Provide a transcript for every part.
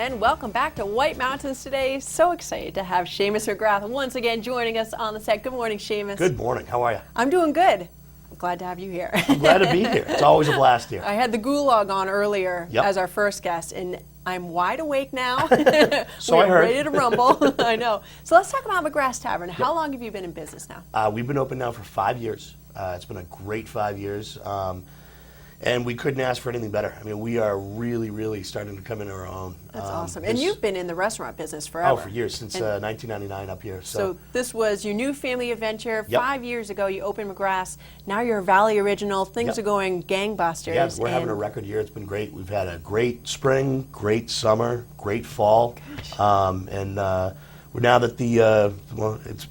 And welcome back to White Mountains today. So excited to have Seamus McGrath once again joining us on the set. Good morning, Seamus. Good morning. How are you? I'm doing good. I'm glad to have you here. I'm glad to be here. It's always a blast here. I had the gulag on earlier as our first guest, and I'm wide awake now. So We're I heard. ready to rumble. I know. So let's talk about McGrath's Tavern. How long have you been in business now? We've been open now for 5 years. It's been a great 5 years. And we couldn't ask for anything better. I mean, we are really starting to come into our own. That's awesome. And you've been in the restaurant business forever. Oh, for years, since 1999 up here. So this was your new family adventure. Yep. 5 years ago, you opened McGrath's. Now you're a Valley original. Things are going gangbusters. Yeah, we're having a record year. It's been great. We've had a great spring, great summer, great fall. Now that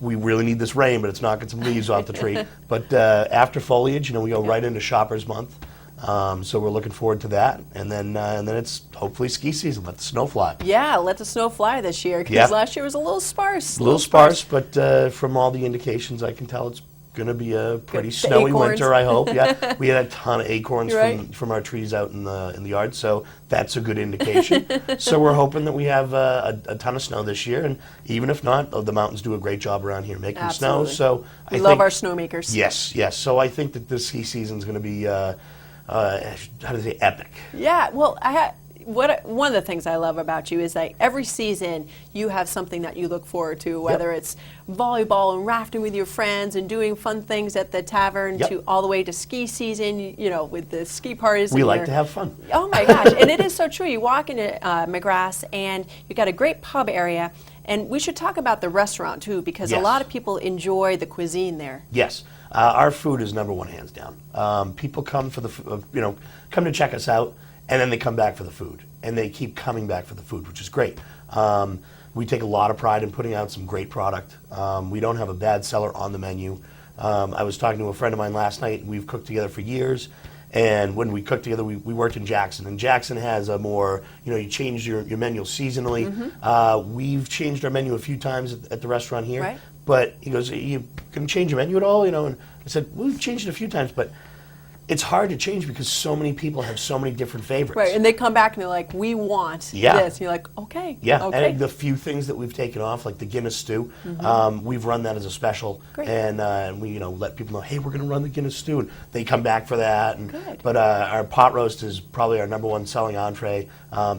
we really need this rain, but it's knocking some leaves off the tree. But after foliage, we go right into Shoppers Month. So we're looking forward to that, and then it's hopefully ski season. Let the snow fly. Yeah, let the snow fly this year, because last year was a little sparse. A little sparse, but from all the indications I can tell, it's going to be a pretty snowy winter, I hope. Yeah, we had a ton of acorns from our trees out in the yard, so that's a good indication. So we're hoping that we have a ton of snow this year, and even if not, the mountains do a great job around here making snow. So I love our snowmakers. Yes. So I think that this ski season is going to be how to say, epic. Yeah, well, one of the things I love about you is that every season you have something that you look forward to, whether it's volleyball and rafting with your friends and doing fun things at the tavern to all the way to ski season, with the ski parties. We like to have fun. Oh my gosh, and it is so true. You walk into McGrath's and you've got a great pub area, and we should talk about the restaurant too, because a lot of people enjoy the cuisine there. Yes. Our food is number one, hands down. People come for come to check us out, and then they come back for the food, and they keep coming back for the food, which is great. We take a lot of pride in putting out some great product. We don't have a bad seller on the menu. I was talking to a friend of mine last night. We've cooked together for years, and when we cooked together, we worked in Jackson, and Jackson has a more, you change your menu seasonally. We've changed our menu a few times at the restaurant here. Right. But he goes, you can change your menu at all? And I said, we've changed it a few times, but it's hard to change because so many people have so many different favorites. Right, and they come back and they're like, we want this. And you're like, okay. Yeah, okay. And the few things that we've taken off, like the Guinness stew, we've run that as a special. Great. And we let people know, hey, we're going to run the Guinness stew. And they come back for that. And, Good. But our pot roast is probably our number one selling entree.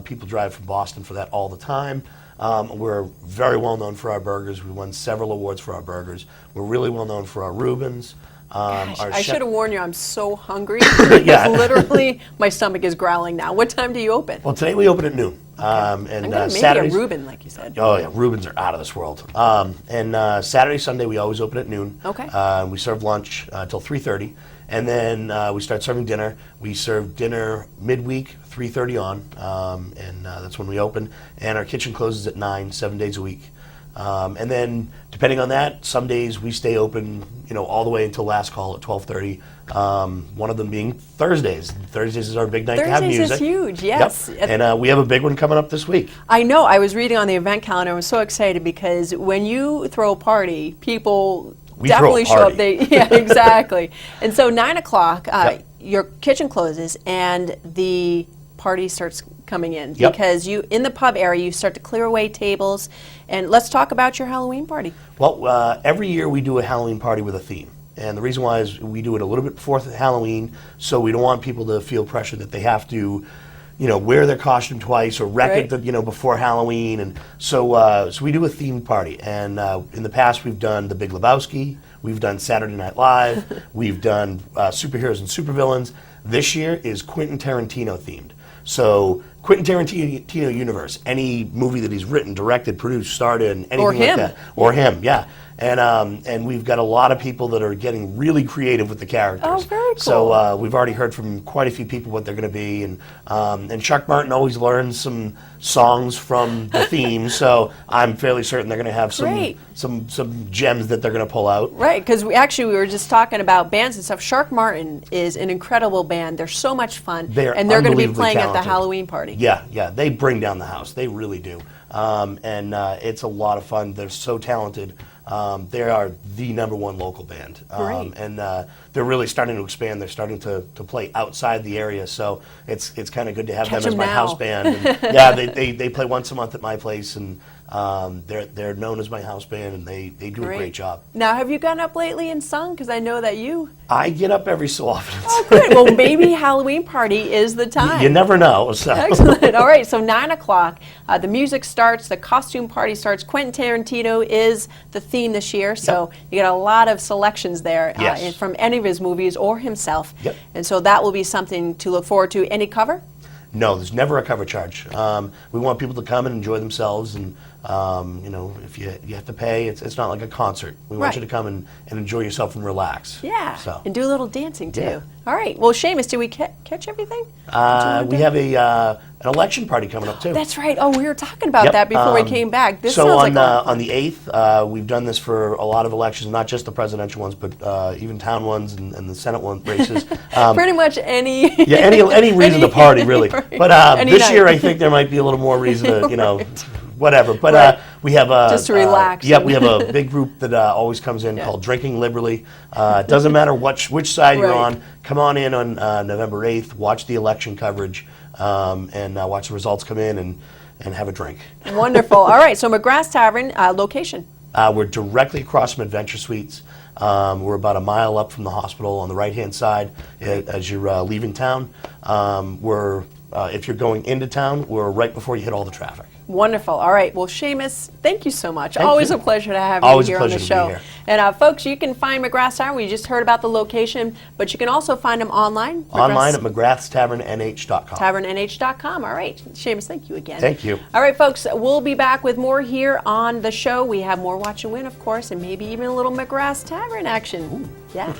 People drive from Boston for that all the time. We're very well known for our burgers. We won several awards for our burgers. We're really well known for our Reubens. I should have warned you, I'm so hungry. Literally, my stomach is growling now. What time do you open? Well, today we open at noon. I'm going to make a Reuben, like you said. Oh, yeah, Reubens are out of this world. And Saturday, Sunday, we always open at noon. Okay. We serve lunch till 3:30. And then we start serving dinner. We serve dinner midweek, 3:30 on, and that's when we open. And our kitchen closes at 9, 7 days a week. And then, depending on that, some days we stay open, all the way until last call at 12:30. One of them being Thursdays. Thursdays is our big night to have music. Thursdays is huge, yes. Yep. And we have a big one coming up this week. I know. I was reading on the event calendar. I was so excited because when you throw a party, people definitely show up. Yeah, exactly. And so 9 o'clock, your kitchen closes and the party starts coming in because in the pub area you start to clear away tables. And let's talk about your Halloween party. Well, every year we do a Halloween party with a theme. And the reason why is we do it a little bit before Halloween, so we don't want people to feel pressure that they have to wear their costume twice or wreck it before Halloween. And so we do a themed party. And in the past we've done The Big Lebowski, we've done Saturday Night Live, we've done superheroes and supervillains. This year is Quentin Tarantino themed. So Quentin Tarantino universe, any movie that he's written, directed, produced, starred in, anything like that. Or him, yeah. And we've got a lot of people that are getting really creative with the characters. Oh, very cool. So we've already heard from quite a few people what they're going to be. And Chuck Martin always learns some songs from the theme, so I'm fairly certain they're going to have some gems that they're going to pull out. Right, because we were just talking about bands and stuff. Shark Martin is an incredible band. They're so much fun. They're going to be playing talented at the Halloween party. Yeah, they bring down the house. They really do. And it's a lot of fun. They're so talented. they are the #1 local band. Great. And they're really starting to expand. They're starting to play outside the area, so it's kind of good to have Catch them as them my now. house band. And, yeah, they play once a month at my place, and they're known as my house band, and they do a great job. Now, have you gotten up lately and sung? Because I know that you... I get up every so often. Oh, good. Well, maybe Halloween party is the time. You never know. So. Excellent. All right, so 9 o'clock, the music starts, the costume party starts. Quentin Tarantino is the theme this year, so you get a lot of selections there Yes. from any of his movies or himself. Yep. And so that will be something to look forward to. Any cover? No, there's never a cover charge. We want people to come and enjoy themselves, and if you have to pay, it's not like a concert. We want you to come and enjoy yourself and relax. Yeah, So. and do a little dancing too. Yeah. All right. Well, Seamus, did we catch everything? We have an election party coming up too. That's right. Oh, we were talking about Yep, that before we came back. This so sounds on like a lot of on fun. the 8th, we've done this for a lot of elections, not just the presidential ones, but even town ones and the Senate one races. Pretty much any. Yeah, any reason to party, really. Right. But Any this night. year, I think there might be a little more reason to, whatever. But Right. we have Just to relax Yeah, and- we have a big group that always comes in Yeah. called Drinking Liberally. It doesn't matter which side you're Right. on. Come on in on November 8th. Watch the election coverage and watch the results come in and have a drink. Wonderful. All right. So McGrath's Tavern location. We're directly across from Adventure Suites. We're about a mile up from the hospital on the right-hand side as you're leaving town. If you're going into town, we're right before you hit all the traffic. Wonderful. All right. Well, Seamus, thank you so much. Thank Always you. a pleasure to have Always you a here on the pleasure to be show. here. And folks, you can find McGrath's Tavern. We just heard about the location, but you can also find them online. Online at McGrath'sTavernNH.com. TavernNH.com. All right. Seamus, thank you again. Thank you. All right, folks, we'll be back with more here on the show. We have more Watch and Win, of course, and maybe even a little McGrath's Tavern action. Yeah.